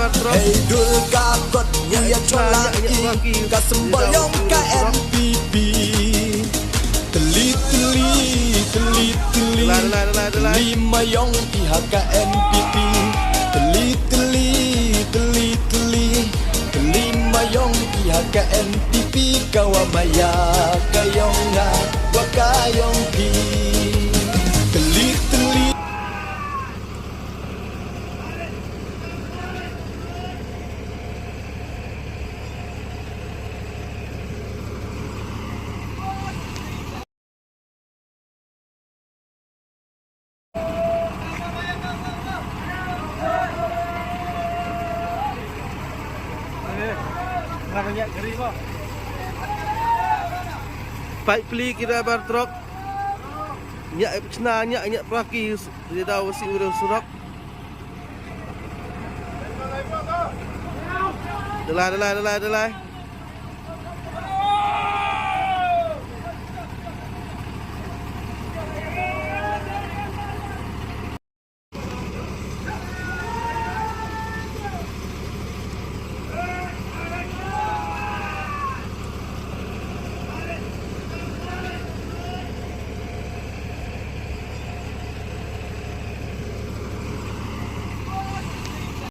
Hey dul kakot ya colaki kasemboyong KNPP teli mayong pihak KNPP teli mayong pihak KNPP kawamaya kayong nga wakayong pi teli Pak peli kira bar truk. Nyak senanya nyak praki dia tahu si urang surak. Adalah.